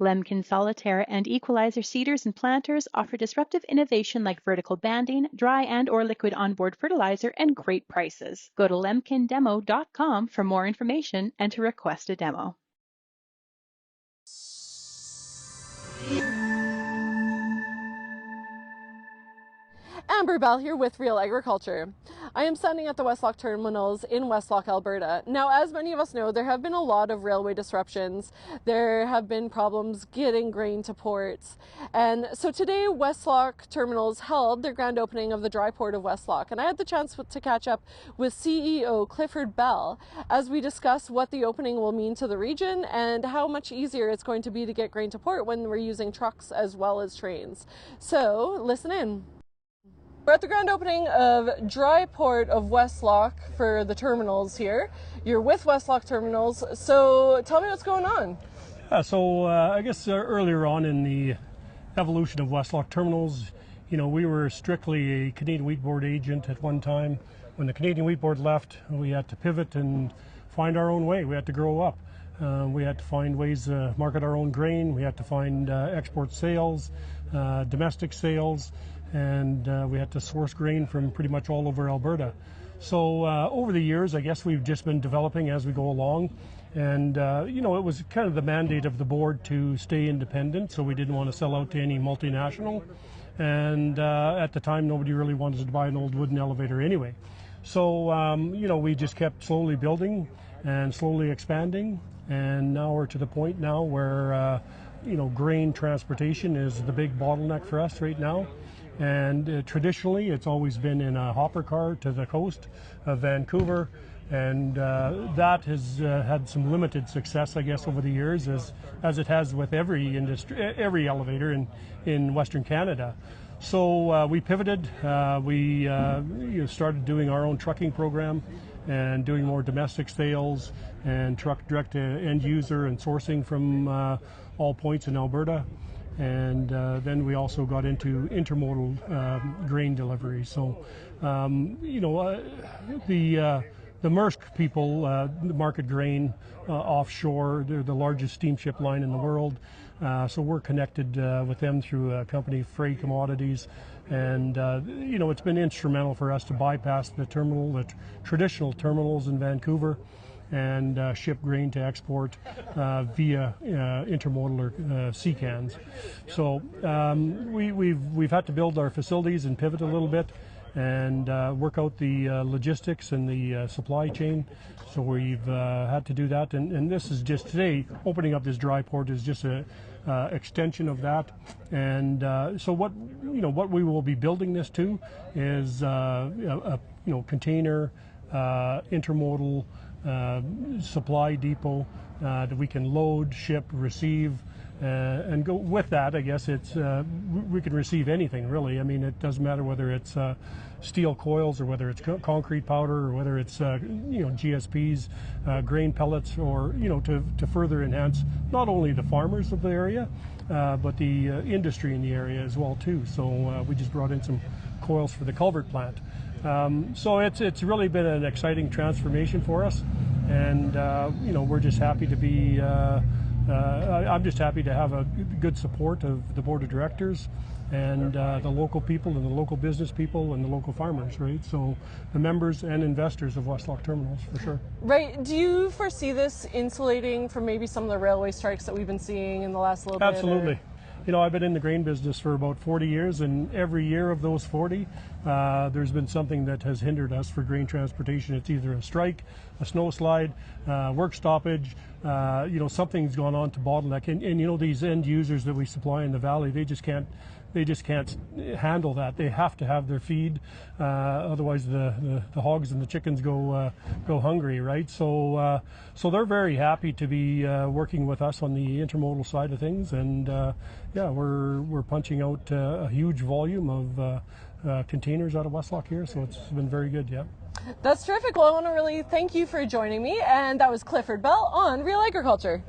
Lemkin Solitaire and Equalizer seeders and planters offer disruptive innovation like vertical banding, dry and or liquid onboard fertilizer, and great prices. Go to lemkindemo.com for more information and to request a demo. Amber Bell here with Real Agriculture. I am standing at the Westlock Terminals in Westlock, Alberta. Now, as many of us know, there have been a lot of railway disruptions. There have been problems getting grain to ports. And so today, Westlock Terminals held their grand opening of the Dry Port of Westlock. And I had the chance to catch up with CEO Clifford Bell as we discuss what the opening will mean to the region and how much easier it's going to be to get grain to port when we're using trucks as well as trains. So, listen in. We're at the grand opening of Dry Port of Westlock for the terminals here. You're with Westlock Terminals, so tell me what's going on. I guess earlier on in the evolution of Westlock Terminals, we were strictly a Canadian Wheat Board agent at one time. When the Canadian Wheat Board left, we had to pivot and find our own way. We had to grow up. We had to find ways to market our own grain. We had to find export sales, domestic sales, and we had to source grain from pretty much all over Alberta. So over the years, I guess we've just been developing as we go along. And, it was kind of the mandate of the board to stay independent, so we didn't want to sell out to any multinational. And at the time, nobody really wanted to buy an old wooden elevator anyway. So, we just kept slowly building and slowly expanding. And now we're to the point now where, grain transportation is the big bottleneck for us right now. And traditionally, it's always been in a hopper car to the coast of Vancouver, and that has had some limited success, I guess, over the years, as it has with every industry, every elevator in Western Canada. So we pivoted. We started doing our own trucking program and doing more domestic sales and truck direct to end user and sourcing from all points in Alberta. And then we also got into intermodal grain delivery. So, the Maersk people market grain offshore. They're the largest steamship line in the world. So we're connected with them through a company, Freight Commodities. And, it's been instrumental for us to bypass the traditional terminals in Vancouver and ship grain to export via intermodal or sea cans. So we've had to build our facilities and pivot a little bit and work out the logistics and the supply chain. So we've had to do that, and this is just today opening up this dry port is just a extension of that. And so what we will be building this to is a container intermodal supply depot that we can load, ship, receive, and go with that. I guess it's we can receive anything really. I mean, it doesn't matter whether it's steel coils or whether it's concrete powder or whether it's GSPs, grain pellets, or to further enhance not only the farmers of the area but the industry in the area as well too. So we just brought in some coils for the culvert plant. So it's really been an exciting transformation for us, and we're just happy to be. I'm just happy to have a good support of the board of directors and the local people and the local business people and the local farmers, right? So the members and investors of Westlock Terminals, for sure. Right. Do you foresee this insulating from maybe some of the railway strikes that we've been seeing in the last little bit? Absolutely. I've been in the grain business for about 40 years, and every year of those 40, there's been something that has hindered us for grain transportation. It's either a strike, a snow slide, work stoppage, something's gone on to bottleneck. And these end users that we supply in the valley, they just can't handle that. They have to have their feed, otherwise the hogs and the chickens go hungry, right? So they're very happy to be working with us on the intermodal side of things, and we're punching out a huge volume of containers out of Westlock here, so it's been very good. Yeah. That's terrific. Well, I want to really thank you for joining me, and that was Clifford Bell on Real Agriculture.